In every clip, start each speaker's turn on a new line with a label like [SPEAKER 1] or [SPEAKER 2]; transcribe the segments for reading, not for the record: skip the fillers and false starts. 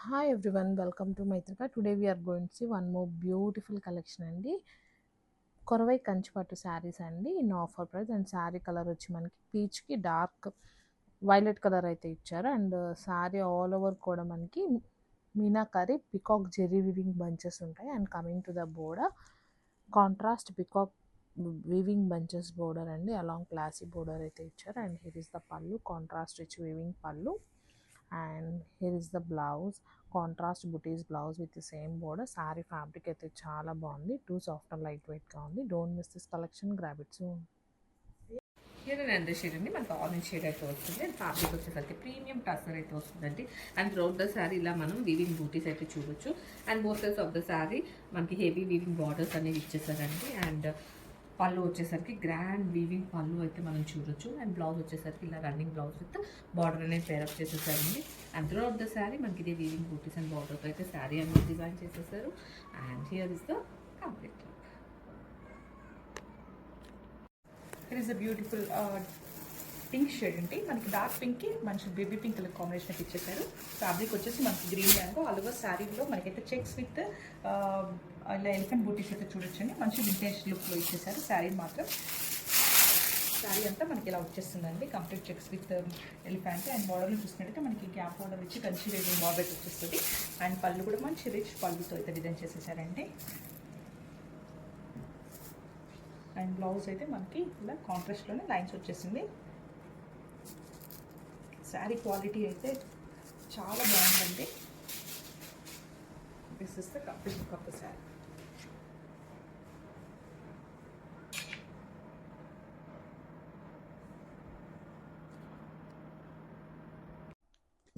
[SPEAKER 1] Hi everyone, welcome to Maitrika. Today we are going to see one more beautiful collection అండి. కొరవై కంచిపట్టు శారీస్ అండి in offer price. And sari colour వచ్చి మనకి పీచ్కి dark violet colour అయితే ఇచ్చారు. And sari all over కూడా మనకి meenakari peacock zari weaving bunches ఉంటాయి. And coming to the border contrast peacock weaving bunches border అండి, అలాంగ్ క్లాసీ బోర్డర్ అయితే ఇచ్చారు. And here is the pallu, contrast rich weaving pallu. And here is the blouse, contrast butis blouse with the same border. Sari fabric అయితే చాలా బాగుంది, too soft and light వెయిట్గా ఉంది. Don't miss this collection, grab it soon.
[SPEAKER 2] Here and shade అండి, మనకు orange shade అయితే వస్తుంది. And fabric వచ్చేసరికి ప్రీమియం టసర్ అయితే వస్తుందండి. అండ్ త్రౌట్ ద శారీ ఇలా మనం వీవింగ్ బూటీస్ అయితే చూడొచ్చు. And both sides of the sari మనకి హెవీ వీవింగ్ బార్డర్స్ అనేవి ఇచ్చేసారండి. అండ్ పళ్ళు వచ్చేసరికి గ్రాండ్ వీవింగ్ పళ్ళు అయితే మనం చూడొచ్చు. అండ్ బ్లౌజ్ వచ్చేసరికి ఇలా రన్నింగ్ బ్లౌజ్ విత్ బార్డర్ అనేది పేరప్ చేసేసారండి. అండ్ త్రూఅవుట్ ద శారీ మనకి ఇదే వీవింగ్ బూటీస్ అండ్ బార్డర్తో అయితే శారీ అనేది డిజైన్ చేసేసారు. And here is the complete look. It is a beautiful pink shade అండి. మనకి డార్క్ పింక్కి మంచి బేబీ పింక్ కలర్ కాంబినేషన్ అయితే ఇచ్చేసారు. ఫ్యాబ్రిక్ వచ్చేసి మనకి గ్రీన్ మ్యాంగో ఆల్ ఓవర్ శారీలో మనకైతే చెక్స్ విత్ ఇలా ఎలిఫెంట్ బూటీస్ అయితే చూడొచ్చండి. మంచి వింటేజ్ లుక్లో ఇచ్చేసారు. శారీ మాత్రం శారీ అంతా మనకి ఇలా వచ్చేస్తుందండి, complete checks with elephant. And బార్డర్లో చూసినట్టయితే మనకి గ్యాప్ బార్డర్ ఇచ్చి కంచి వేవింగ్ బార్డర్ అయితే వచ్చేస్తుంది. అండ్ పళ్ళు కూడా మంచి రిచ్ పళ్ళుతో అయితే డిజైన్ చేసేసారండి. అండ్ బ్లౌజ్ అయితే మనకి ఇలా కాంట్రాస్ట్లోనే లైన్స్ వచ్చేసింది. శారీ క్వాలిటీ అయితే చాలా బాగుందండి. This is the complete look of the sari.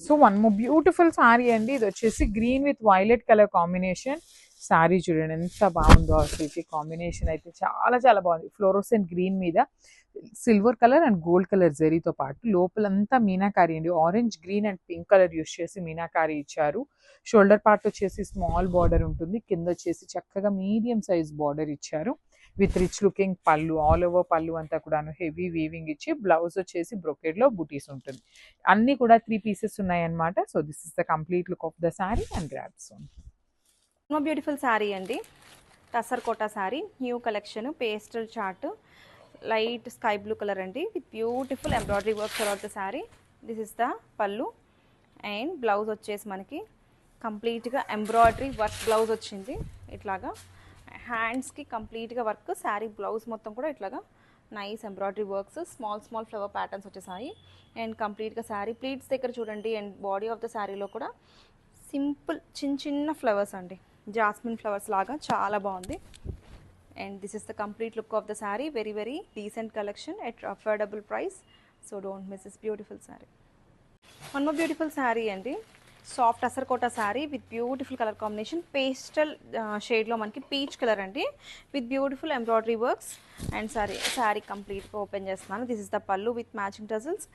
[SPEAKER 3] So one more beautiful sorry అండి. ఇది వచ్చేసి green with violet colour combination. Sorry చూడండి ఎంత బాగుందో, అసలు కాంబినేషన్ అయితే చాలా చాలా బాగుంది. ఫ్లోరోసెంట్ గ్రీన్ మీద silver colour and gold colour జరీతో పాటు లోపలంతా మీనాకారీ అండి. Orange, green and pink colour use చేసి మీనాకారీ ఇచ్చారు. షోల్డర్ పార్ట్ వచ్చేసి స్మాల్ బార్డర్ ఉంటుంది, కింద వచ్చేసి చక్కగా మీడియం సైజ్ బార్డర్ ఇచ్చారు with rich looking pallu. All over pallu అంతా కూడా హెవీ వీవింగ్ ఇచ్చి బ్లౌజ్ వచ్చేసి బ్రొకెడ్ లో బుటీస్ ఉంటుంది. అన్ని కూడా 3 పీసెస్ ఉన్నాయి అన్నమాట. So this is the complete look of the sari and grab soon.
[SPEAKER 4] Beautiful sari అండి, tussar Kota sari, new collection, pastel chart, light sky blue colour అండి with beautiful embroidery work around the sari. This is the pallu. And blouse వచ్చేసి మనకి కంప్లీట్గా embroidery work blouse వచ్చింది. ఇట్లాగా హ్యాండ్స్కి కంప్లీట్గా work, sari blouse మొత్తం కూడా ఇట్లాగా nice embroidery works, small small flower patterns వచ్చేసాయి. అండ్ కంప్లీట్గా శారీ ప్లీట్స్ దగ్గర చూడండి. అండ్ బాడీ ఆఫ్ ద శారీలో కూడా సింపుల్ చిన్న చిన్న ఫ్లవర్స్ అండి, జాస్మిన్ ఫ్లవర్స్ లాగా చాలా బాగుంది. And this is the complete look of the sari. Very very decent collection at affordable price. So don't miss this beautiful sari. One more beautiful sari అండి, soft అసర్కోటా sari with beautiful colour combination, pastel షేడ్లో మనకి peach colour అండి with beautiful embroidery works. And sari కంప్లీట్గా open చేస్తున్నాను. This is the pallu with matching tassels.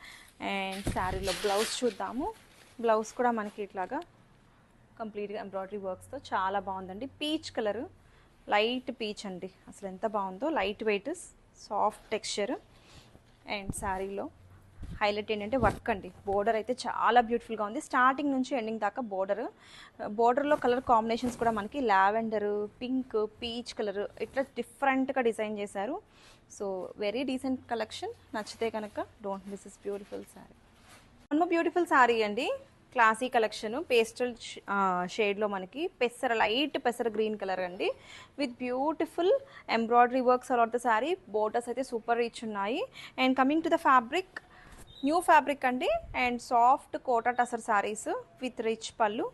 [SPEAKER 4] And శారీలో blouse చూద్దాము. Blouse కూడా మనకి ఇట్లాగా కంప్లీట్గా ఎంబ్రాయిడరీ వర్క్స్తో చాలా బాగుందండి. పీచ్ కలర్, లైట్ పీచ్ అండి, అసలు ఎంత బాగుందో. Light weight, soft texture. And శారీలో హైలైట్ ఏంటంటే వర్క్ అండి. బోర్డర్ అయితే చాలా బ్యూటిఫుల్గా ఉంది, స్టార్టింగ్ నుంచి ఎండింగ్ దాకా బోర్డర్లో కలర్ కాంబినేషన్స్ కూడా మనకి లావెండర్, పింక్, పీచ్ కలర్ ఇట్లా డిఫరెంట్గా డిజైన్ చేశారు. So very decent collection. నచ్చితే కనుక don't miss this beautiful sari. One more beautiful sari అండి, క్లాసీ కలెక్షన్, పేస్టల్ షేడ్లో మనకి లైట్ పెసర గ్రీన్ కలర్ అండి with beautiful embroidery works around the sari. Borders అయితే సూపర్ రిచ్ ఉన్నాయి. And coming to the fabric, new fabric అండి. And soft Kota tussar saris with rich pallu.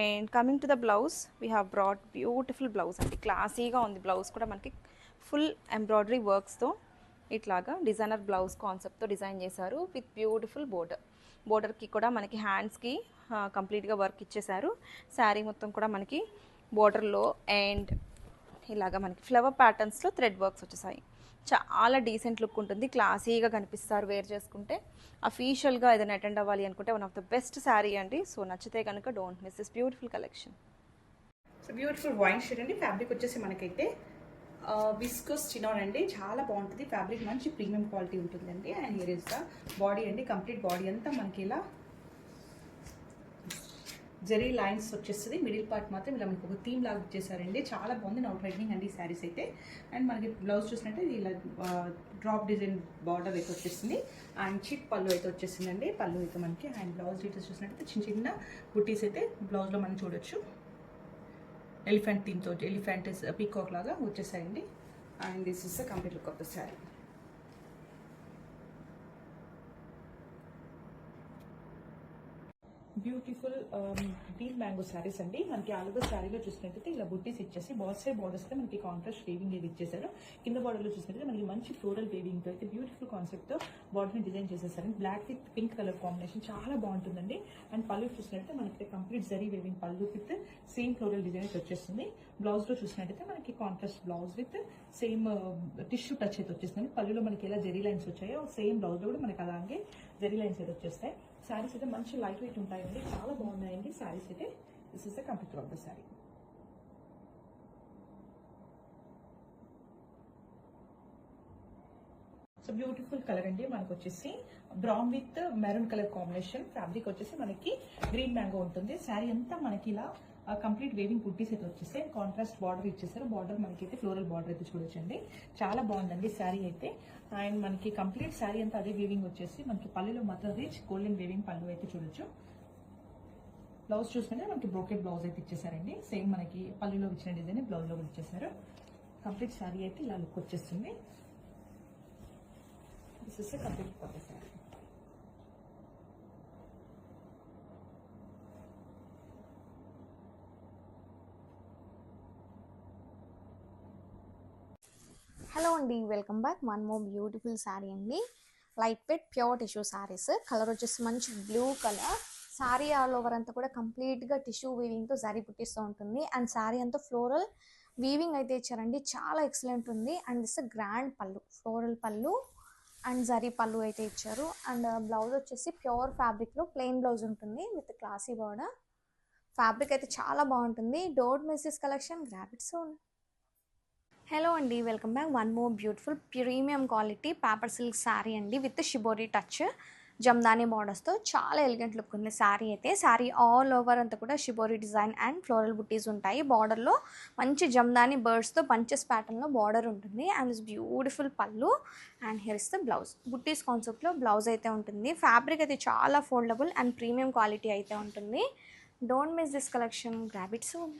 [SPEAKER 4] And coming to the blouse, we have brought beautiful blouse అండి, క్లాసీగా ఉంది. Blouse కూడా మనకి full embroidery వర్క్స్తో ఇట్లాగా designer blouse కాన్సెప్ట్తో డిజైన్ చేశారు విత్ బ్యూటిఫుల్ బోర్డర్కి కూడా మనకి హ్యాండ్స్కి కంప్లీట్గా వర్క్ ఇచ్చేశారు. శారీ మొత్తం కూడా మనకి బోర్డర్లో అండ్ ఇలాగా మనకి ఫ్లవర్ ప్యాటర్న్స్లో థ్రెడ్ వర్క్స్ వచ్చేసాయి. చాలా డీసెంట్ లుక్ ఉంటుంది, క్లాసీగా కనిపిస్తారు వేర్ చేసుకుంటే. అఫీషియల్గా ఏదైనా అటెండ్ అవ్వాలి అనుకుంటే one of the best sari అండి. సో నచ్చితే కనుక don't miss this beautiful collection.
[SPEAKER 2] So beautiful wine shade అండి. ఫ్యాబ్రిక్ వచ్చేసి మనకైతే విస్కోస్ చినాన్ అండి, చాలా బాగుంటుంది. ఫ్యాబ్రిక్ మంచి ప్రీమియం క్వాలిటీ ఉంటుందండి. And here is the body అండి, కంప్లీట్ బాడీ అంతా మనకి ఇలా
[SPEAKER 5] జరీ లైన్స్ వచ్చేస్తుంది, మిడిల్ పార్ట్ మాత్రం ఇలా మనకు ఒక థీమ్ లాగా ఇచ్చేసారండి. చాలా బాగుంది, నౌ ట్రెండింగ్ అండి ఈ శారీస్ అయితే. అండ్ మనకి బ్లౌజ్ చూసినట్టే ఇలా డ్రాప్ డిజైన్ బార్డర్ అయితే వచ్చేసింది. అండ్ చిట్ పళ్ళు అయితే వచ్చేసిందండి. పళ్ళు అయితే మనకి అండ్ బ్లౌజ్ డీటెయిల్స్ చూసినట్టయితే చిన్న చిన్న బుట్టీస్ అయితే బ్లౌజ్లో మనం చూడొచ్చు. ఎలిఫెంట్ థీమ్తో, ఎలిఫెంట్ పీకాక్ లాగా వచ్చేసాయండి. And this is the complete look of the sari. Beautiful green mango saris అండి. మనకి ఆలుగా శారీలో చూసినట్టయితే ఇలా బుట్టీస్ ఇచ్చేసి బార్డర్స్ అయితే మనకి కాంట్రాస్ట్ వేవింగ్ ఇది ఇచ్చేసారు. కింద బార్డర్లో చూసినట్టయితే మనకి మంచి ఫ్లోరల్ వేవింగ్తో అయితే బ్యూటిఫుల్ కాన్సెప్ట్తో బార్డర్ని డిజైన్ చేసేసారు. Black with pink colour combination చాలా బాగుంటుందండి. అండ్ పళ్ళు చూసినట్టయితే మనకి కంప్లీట్ జరీ వేవింగ్ పళ్ళు విత్ సేమ్ ఫ్లోరల్ డిజైన్ అయితే వచ్చేస్తుంది. బ్లౌజ్లో చూసినట్టయితే మనకి contrast blouse with same tissue touch అయితే వచ్చేస్తుంది. పళ్ళులో మనకి ఎలా జరీ లైన్స్ వచ్చాయో సేమ్ బ్లౌజ్లో కూడా మనకి అలాగే జరీ లైన్స్ అయితే వచ్చేస్తాయి. శారీస్ అయితే మంచి లైట్ వెయిట్ ఉంటాయండి, చాలా బాగున్నాయండి శారీస్ అయితే. This is the complete of the sari. So beautiful colour అండి. మనకు వచ్చేసి brown with maroon colour combination. Fabric వచ్చేసి మనకి గ్రీన్ మ్యాంగో ఉంటుంది. శారీ అంతా మనకి ఇలా కంప్లీట్ వేవింగ్ కుర్టీస్ అయితే వచ్చేసాయి. కాంట్రాస్ట్ బార్డర్ ఇచ్చేసారు. బార్డర్ మనకి అయితే ఫ్లోరల్ బార్డర్ అయితే చూడొచ్చండి. చాలా బాగుందండి శారీ అయితే. అండ్ మనకి కంప్లీట్ శారీ అంతా అదే వేవింగ్ వచ్చేసి మనకి పళ్ళులో మాత్రం రిచ్ గోల్డెన్ వేవింగ్ పళ్ళు అయితే చూడొచ్చు. బ్లౌజ్ చూసుకుంటే మనకి బ్రోకెట్ బ్లౌజ్ అయితే ఇచ్చేసారండి. సేమ్ మనకి పళ్ళులో ఇచ్చిన డిజైన్ బ్లౌజ్లో కూడా ఇచ్చేసారు. కంప్లీట్ శారీ అయితే ఇలా లుక్ వచ్చేస్తుంది. This is complete look of the sari.
[SPEAKER 6] Hello అండి, welcome back. One more beautiful sari అండి. Light weight pure tissue saris. Colour వచ్చేసి మంచి blue colour. Sari all over అంతా కూడా కంప్లీట్గా టిష్యూ వీవింగ్తో శారీ పుట్టిస్తూ ఉంటుంది. అండ్ శారీ అంతా ఫ్లోరల్ వీవింగ్ అయితే ఇచ్చారండి, చాలా ఎక్సలెంట్ ఉంది. And this grand pallu, floral pallu and zari pallu అయితే ఇచ్చారు. అండ్ బ్లౌజ్ వచ్చేసి ప్యూర్ ఫ్యాబ్రిక్లో ప్లెయిన్ బ్లౌజ్ ఉంటుంది విత్ క్లాసీ బార్డర్. ఫ్యాబ్రిక్ అయితే చాలా బాగుంటుంది. Don't miss this collection, grab it soon. Hello అండి, welcome back. One more beautiful premium quality paper silk sari అండి విత్ షిబోరి టచ్ జమ్దాని బార్డర్స్తో. చాలా ఎలిగెంట్ లుక్ ఉంది శారీ అయితే. శారీ ఆల్ ఓవర్ అంతా కూడా shibori design and floral butis ఉంటాయి. బార్డర్లో మంచి జమ్దాని బర్డ్స్తో పంచెస్ ప్యాటర్న్లో బార్డర్ ఉంటుంది. And is beautiful pallu. And here is the blouse. Butis కాన్సెప్ట్లో బ్లౌజ్ అయితే ఉంటుంది. ఫ్యాబ్రిక్ అయితే చాలా ఫోల్డబుల్ అండ్ ప్రీమియం క్వాలిటీ అయితే ఉంటుంది. Don't miss this collection, grab it soon.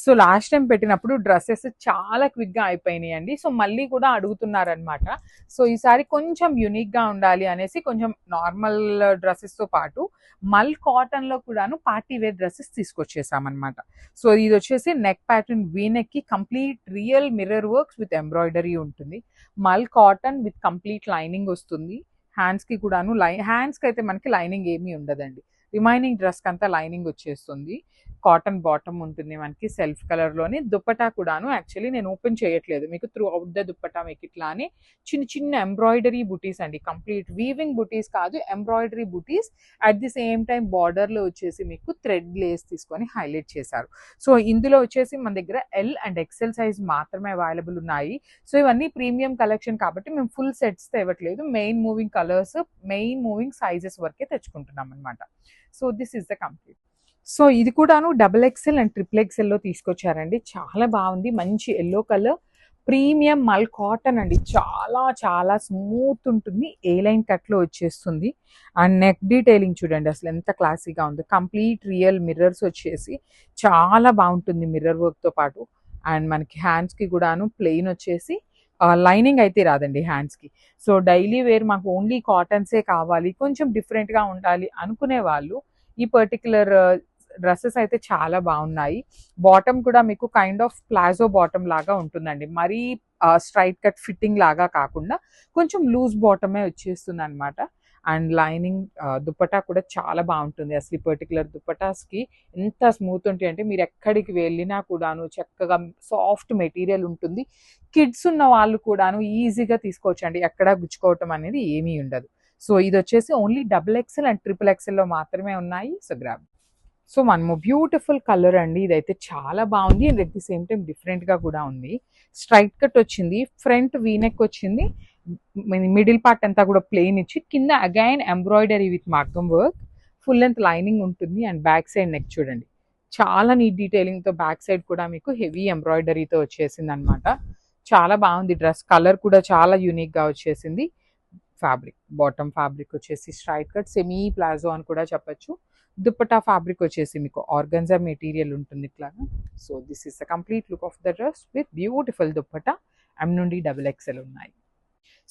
[SPEAKER 3] So last time పెట్టినప్పుడు డ్రెస్సెస్ చాలా క్విక్గా అయిపోయినాయి అండి. సో మళ్ళీ కూడా అడుగుతున్నారనమాట. సో ఈసారి కొంచెం యూనిక్గా ఉండాలి అనేసి కొంచెం నార్మల్ డ్రెస్సెస్తో పాటు మల్ కాటన్లో కూడాను పార్టీ వేర్ డ్రెస్సెస్ తీసుకొచ్చేసామన్నమాట. సో ఇది వచ్చేసి నెక్ ప్యాటర్న్ వీనెక్కి complete real mirror works with embroidery ఉంటుంది. Mul cotton with complete lining వస్తుంది. హ్యాండ్స్కి కూడాను హ్యాండ్స్కి అయితే మనకి లైనింగ్ ఏమీ ఉండదండి. రిమైనింగ్ డ్రెస్కి అంతా లైనింగ్ వచ్చేస్తుంది. కాటన్ బాటమ్ ఉంటుంది మనకి సెల్ఫ్ కలర్లోని. దుప్పటా కూడాను యాక్చువల్లీ నేను ఓపెన్ చేయట్లేదు, మీకు త్రూ అవుట్ ద దుప్పటా మీకు ఇట్లా అని చిన్న చిన్న ఎంబ్రాయిడరీ బుటీస్ అండి. కంప్లీట్ వీవింగ్ బుటీస్ కాదు, embroidery buttis. At the same time బార్డర్లో వచ్చేసి మీకు థ్రెడ్ లేస్ తీసుకొని హైలైట్ చేశారు. సో ఇందులో వచ్చేసి మన దగ్గర ఎల్ అండ్ ఎక్సెల్ సైజ్ మాత్రమే అవైలబుల్ ఉన్నాయి. సో ఇవన్నీ ప్రీమియం కలెక్షన్ కాబట్టి మేము ఫుల్ సెట్స్ తేవట్లేదు. Main moving colours, main moving sizes వరకే తెచ్చుకుంటున్నాం అనమాట. So this is the complete. సో ఇది కూడాను XXL అండ్ XXL లో తీసుకొచ్చారండి. చాలా బాగుంది. మంచి ఎల్లో కలర్ ప్రీమియం మల్ కాటన్ అండి. చాలా చాలా స్మూత్ ఉంటుంది. ఏ లైన్ కట్లో వచ్చేస్తుంది. అండ్ నెక్ డీటెయిలింగ్ చూడండి అసలు ఎంత క్లాసీగా ఉంది. కంప్లీట్ రియల్ మిర్రర్స్ వచ్చేసి చాలా బాగుంటుంది మిర్రర్ వర్క్తో పాటు. అండ్ మనకి హ్యాండ్స్కి కూడాను ప్లెయిన్ వచ్చేసి లైనింగ్ అయితే రాదండి హ్యాండ్స్కి. సో డైలీ వేర్ మాకు ఓన్లీ కాటన్సే కావాలి, కొంచెం డిఫరెంట్గా ఉండాలి అనుకునే వాళ్ళు ఈ పర్టికులర్ డ్రెస్సెస్ అయితే చాలా బాగున్నాయి. బాటమ్ కూడా మీకు కైండ్ ఆఫ్ ప్లాజో బాటమ్ లాగా ఉంటుందండి. మరీ స్ట్రైట్ కట్ ఫిట్టింగ్ లాగా కాకుండా కొంచెం లూజ్ బాటమే వచ్చేస్తుంది అనమాట. అండ్ లైనింగ్ దుప్పటా కూడా చాలా బాగుంటుంది. అసలు ఈ పర్టికులర్ దుప్పటాస్కి ఎంత స్మూత్ ఉంటాయి అంటే మీరు ఎక్కడికి వెళ్ళినా కూడాను చక్కగా సాఫ్ట్ మెటీరియల్ ఉంటుంది. కిడ్స్ ఉన్న వాళ్ళు కూడాను ఈజీగా తీసుకోవచ్చండి, ఎక్కడా గుచ్చుకోవటం అనేది ఏమీ ఉండదు. సో ఇది వచ్చేసి ఓన్లీ XXL అండ్ XXL లో మాత్రమే ఉన్నాయి. So grab. సో మనము బ్యూటిఫుల్ కలర్ అండి. ఇదైతే చాలా బాగుంది and at the same time డిఫరెంట్గా కూడా ఉంది. స్ట్రైట్ కట్ వచ్చింది, ఫ్రంట్ వీనెక్ వచ్చింది, మిడిల్ పార్ట్ అంతా కూడా ప్లెయిన్ ఇచ్చి కింద అగైన్ ఎంబ్రాయిడరీ విత్ మగ్గం వర్క్. ఫుల్ లెంత్ లైనింగ్ ఉంటుంది అండ్ బ్యాక్ సైడ్ నెక్ చూడండి చాలా నీట్ డీటెయిలింగ్తో బ్యాక్ సైడ్ కూడా మీకు హెవీ ఎంబ్రాయిడరీతో వచ్చేసింది అనమాట. చాలా బాగుంది డ్రెస్. కలర్ కూడా చాలా యూనిక్గా వచ్చేసింది. ఫ్యాబ్రిక్ బాటమ్ ఫ్యాబ్రిక్ వచ్చేసి స్ట్రైట్ కట్ సెమీ ప్లాజో అని కూడా చెప్పచ్చు. దుపట్టా ఫ్యాబ్రిక్ వచ్చేసి మీకు ఆర్గన్జా మెటీరియల్ ఉంటుంది ఇట్లాగా. So this is the complete look of the dress with beautiful dupatta. M నుండి XXL ఉన్నాయి.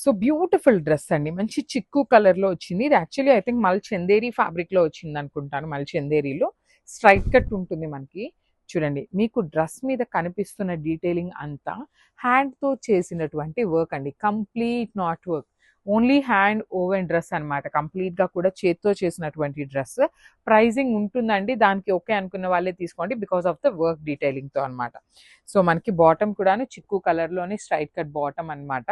[SPEAKER 3] సో బ్యూటిఫుల్ డ్రెస్ అండి, మంచి చిక్కు కలర్లో వచ్చింది. ఇది యాక్చువల్లీ ఐ థింక్ మల్ చందేరి ఫ్యాబ్రిక్లో వచ్చింది అనుకుంటాను. మల్ చందేరిలో స్ట్రైట్ కట్ ఉంటుంది మనకి. చూడండి మీకు డ్రెస్ మీద కనిపిస్తున్న డీటెయిలింగ్ అంతా హ్యాండ్తో చేసినటువంటి వర్క్ అండి, complete not work, only hand woven dress అనమాట. కంప్లీట్గా కూడా చేత్తో చేసినటువంటి డ్రెస్. ప్రైజింగ్ ఉంటుందండి, దానికి ఓకే అనుకున్న వాళ్ళే తీసుకోండి బికాస్ ఆఫ్ ద వర్క్ డీటెయిలింగ్తో అనమాట. సో మనకి బాటమ్ కూడాను చిక్కు కలర్లోనే స్ట్రైట్ కట్ బాటమ్ అనమాట.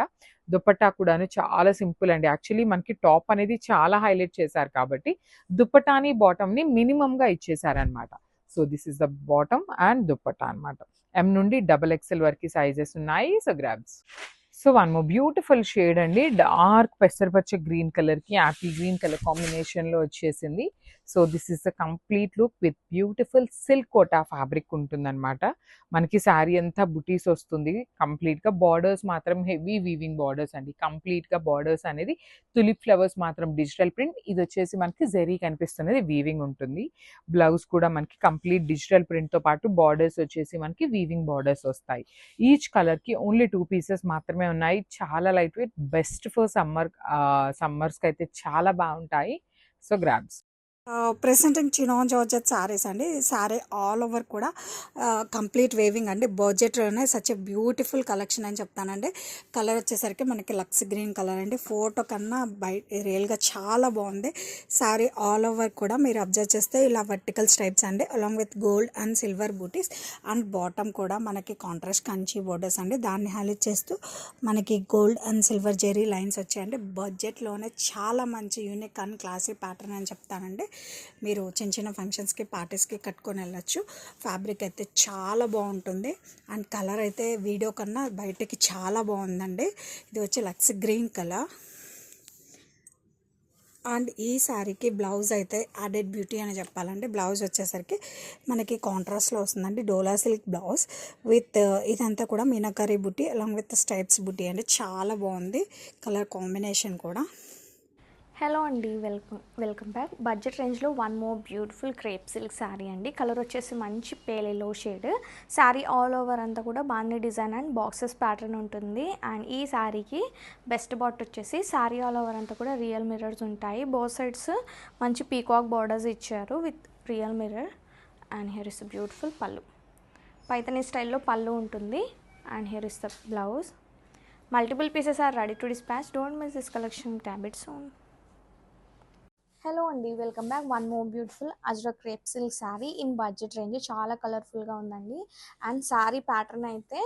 [SPEAKER 3] దుపట్టా కూడాను చాలా సింపుల్ అండి. యాక్చువల్లీ మనకి టాప్ అనేది చాలా హైలైట్ చేశారు కాబట్టి దుపట్టాని బాటమ్ని మినిమంగా ఇచ్చేసారనమాట. So this is the bottom and dupatta అనమాట. M నుండి XXL వరకు సైజెస్ ఉన్నాయి. So grabs. So one more beautiful shade అండి, డార్క్ పెసరపచ్చ గ్రీన్ కలర్కి యాపిల్ గ్రీన్ కలర్ కాంబినేషన్లో వచ్చేసింది. So this is the complete look with beautiful silk Kota fabric ఉంటుందన్నమాట. మనకి శారీ అంతా బుటీస్ వస్తుంది. కంప్లీట్గా బార్డర్స్ మాత్రం హెవీ వీవింగ్ బార్డర్స్ అండి. కంప్లీట్గా బార్డర్స్ అనేది తులిప్ ఫ్లవర్స్ మాత్రం డిజిటల్ ప్రింట్. ఇది వచ్చేసి మనకి జరీ కనిపిస్తున్నది వీవింగ్ ఉంటుంది. బ్లౌజ్ కూడా మనకి కంప్లీట్ డిజిటల్ ప్రింట్తో పాటు బార్డర్స్ వచ్చేసి మనకి వీవింగ్ బార్డర్స్ వస్తాయి. ఈచ్ కలర్కి ఓన్లీ 2 పీసెస్ మాత్రమే ఉన్నాయి. చాలా లైట్ వెయిట్, బెస్ట్ ఫర్ సమ్మర్స్కి అయితే చాలా బాగుంటాయి. So grabs.
[SPEAKER 7] Presenting chinon georgette saris అండి. శారీ ఆల్ ఓవర్ కూడా కంప్లీట్ వేవింగ్ అండి. బడ్జెట్లోనే సచ్ ఎ బ్యూటిఫుల్ కలెక్షన్ అని చెప్తానండి. కలర్ వచ్చేసరికి మనకి లక్స్ గ్రీన్ కలర్ అండి. ఫోటో కన్నా రియల్గా చాలా బాగుంది. శారీ ఆల్ ఓవర్ కూడా మీరు అబ్జర్వ్ చేస్తే ఇలా వర్టికల్ స్ట్రైప్స్ అండి, along with gold and silver buttis. And bottom కూడా మనకి కాంట్రాస్ట్ కంచి బోర్డర్స్ అండి. దాన్ని హైలైట్ చేస్తూ మనకి gold and silver zari lines వచ్చాయండి. బడ్జెట్లోనే చాలా మంచి యూనిక్ అండ్ క్లాసీ ప్యాటర్న్ అని చెప్తానండి. మీరు చిన్న చిన్న ఫంక్షన్స్కి పార్టీస్కి కట్టుకొని వెళ్ళచ్చు. ఫ్యాబ్రిక్ అయితే చాలా బాగుంటుంది అండ్ కలర్ అయితే వీడియో కన్నా బయటకి చాలా బాగుందండి. ఇది వచ్చి లక్స్ గ్రీన్ కలర్. అండ్ ఈ శారీకి బ్లౌజ్ అయితే యాడెడ్ బ్యూటీ అని చెప్పాలండి. బ్లౌజ్ వచ్చేసరికి మనకి కాంట్రాస్ట్లో వస్తుందండి. డోలా సిల్క్ బ్లౌజ్ విత్ ఇదంతా కూడా మీనాకరీ బుట్టి అలాంగ్ విత్ స్టైప్స్ బుట్టి అండి. చాలా బాగుంది కలర్ కాంబినేషన్ కూడా.
[SPEAKER 6] హలో అండి, వెల్కమ్ బ్యాక్. బడ్జెట్ రేంజ్లో one more beautiful crepe silk sari అండి. కలర్ వచ్చేసి మంచి pale yellow shade. Sari all over అంతా కూడా బాందీ డిజైన్ అండ్ బాక్సెస్ ప్యాటర్న్ ఉంటుంది. అండ్ ఈ శారీకి బెస్ట్ బాట్ వచ్చేసి శారీ ఆల్ ఓవర్ అంతా కూడా రియల్ మిర్రర్స్ ఉంటాయి. బోత్ సైడ్స్ మంచి పీకాక్ బార్డర్స్ ఇచ్చారు with real mirror. And here is beautiful pallu, Paithani స్టైల్లో పళ్ళు ఉంటుంది. And here is the blouse. Multiple pieces are ready to dispatch. Don't miss this collection, grab it soon. Hello అండి, welcome back. One more beautiful ajrakh crepe silk sari in budget range. చాలా కలర్ఫుల్గా ఉందండి. And sari pattern అయితే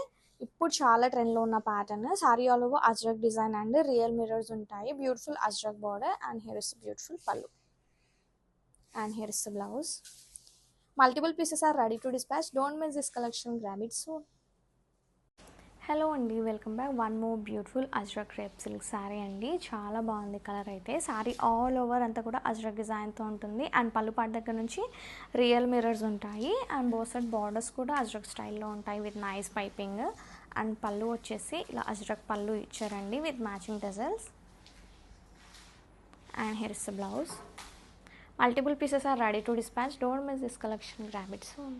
[SPEAKER 6] ఇప్పుడు చాలా ట్రెండ్లో ఉన్న pattern. Sari all over ajrakh design and real mirrors ఉంటాయి. Beautiful ajrakh border. And here is beautiful pallu. And here is the blouse. Multiple pieces are ready to dispatch. Don't miss this collection, grab it soon. Hello అండి, welcome back. One more beautiful ajrakh crepe silk sari అండి. చాలా బాగుంది colour అయితే. Sari all over అంతా కూడా అజ్రక్ డిజైన్తో ఉంటుంది. And పళ్ళు పాట దగ్గర నుంచి రియల్ మిర్రర్స్ ఉంటాయి. అండ్ బోత్ సైడ్ బార్డర్స్ కూడా అజ్రక్ స్టైల్లో ఉంటాయి విత్ నైస్ పైపింగ్. అండ్ పళ్ళు వచ్చేసి ఇలా అజ్రక్ పళ్ళు ఇచ్చారండి with matching tassels. And here is the blouse. Multiple pieces are ready to dispatch. Don't miss this collection, grab it soon.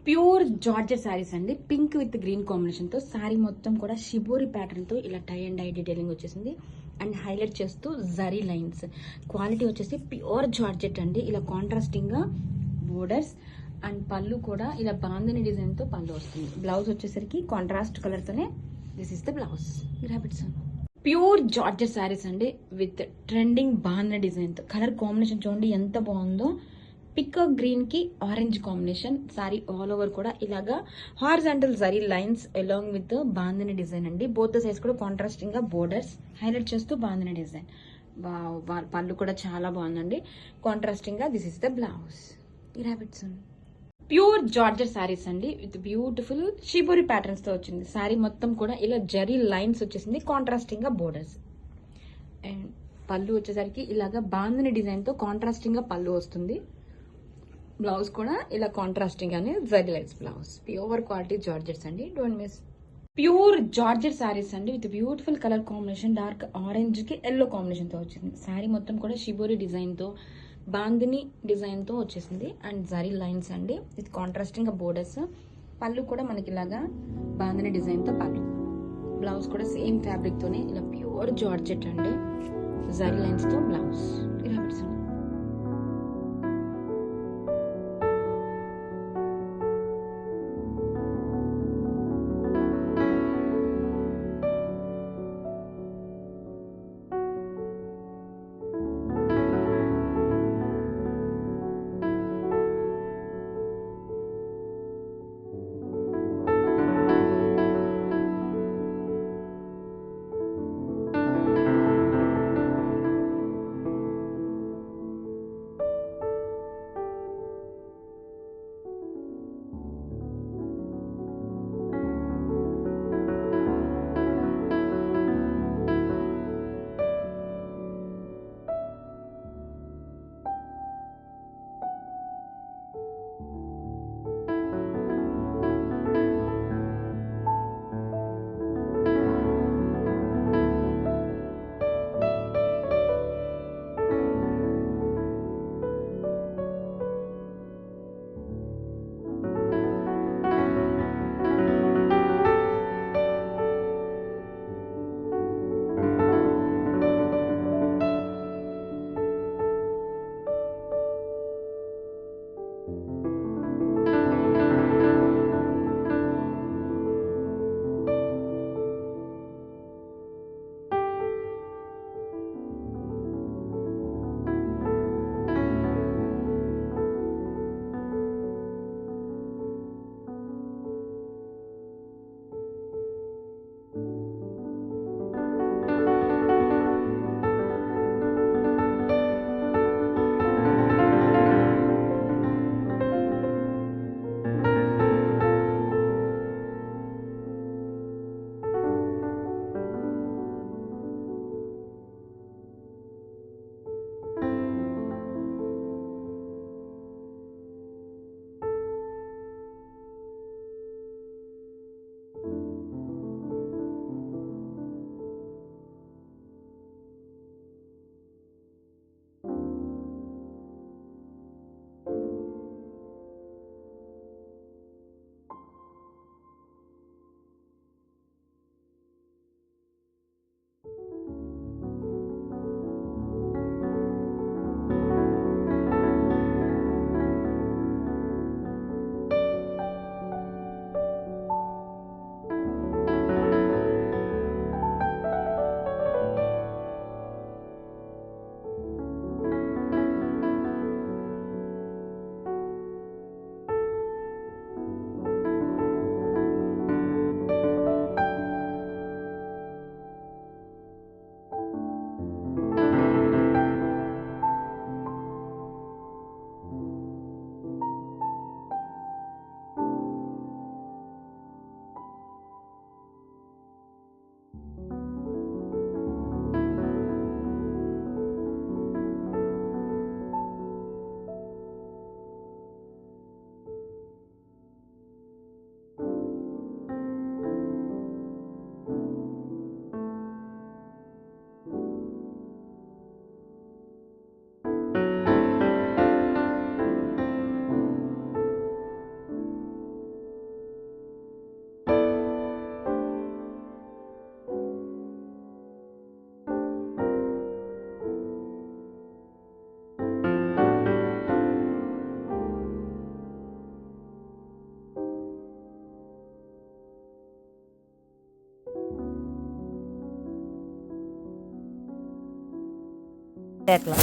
[SPEAKER 8] Pure georgette saris అండి. Pink with green కాంబినేషన్తో శారీ మొత్తం కూడా షిబోరి ప్యాటర్న్తో ఇలా tie and die detailing వచ్చేసింది. And highlight చేస్తూ zari lines. Quality వచ్చేసి pure georgette అండి. ఇలా కాంట్రాస్టింగ్గా బోర్డర్స్ అండ్ పళ్ళు కూడా ఇలా బాందని డిజైన్తో పళ్ళు వస్తుంది. బ్లౌజ్ వచ్చేసరికి కాంట్రాస్ట్ కలర్తోనే దిస్ ఇస్ ద బ్లౌజ్. హ్యాబిట్స్ ప్యూర్ జార్జెట్ శారీస్ అండి విత్ ట్రెండింగ్ బాందని డిజైన్తో. కలర్ కాంబినేషన్ చూడండి ఎంత బాగుందో. పికాక్ గ్రీన్ కి orange combination. Sorry all over కూడా ఇలాగా horizontal zari lines along with bandhani design అండి. బోత్ సైడ్స్ కూడా కాంట్రాస్టింగ్ గా బోర్డర్స్ హైలైట్ చేస్తూ బాందిని డిజైన్. పళ్ళు కూడా చాలా బాగుందండి కాంట్రాస్టింగ్ గా. This is the blouse. హ్యాబిట్స్ ప్యూర్ జార్జెట్ శారీస్ అండి విత్ బ్యూటిఫుల్ షిబోరి ప్యాటర్న్స్ తో వచ్చింది. శారీ మొత్తం కూడా ఇలా జరీ లైన్స్ వచ్చేసింది కాంట్రాస్టింగ్ గా బోర్డర్స్. అండ్ పళ్ళు వచ్చేసరికి ఇలాగా బాందిని డిజైన్తో కాంట్రాస్టింగ్గా పళ్ళు వస్తుంది. బ్లౌజ్ కూడా ఇలా కాంట్రాస్టింగ్ అని zari lines blouse. Pure quality georgettes అండి, don't miss. Pure georgette saris అండి with beautiful colour combination. Dark ఆరెంజ్కి ఎల్లో కాంబినేషన్తో వచ్చింది. శారీ మొత్తం కూడా షిబోరి డిజైన్తో, బాందిని డిజైన్తో వచ్చేసింది. అండ్ జరీ లైన్స్ అండి విత్ కాంట్రాస్టింగ్ బోర్డర్స్. పళ్ళు కూడా మనకి ఇలాగా బాందిని డిజైన్తో పళ్ళు. బ్లౌజ్ కూడా సేమ్ ఫ్యాబ్రిక్తోనే ఇలా ప్యూర్ జార్జెట్ అండి, జరీ లైన్స్తో బ్లౌజ్ ఇలా పెట్టాను.
[SPEAKER 9] అట్లా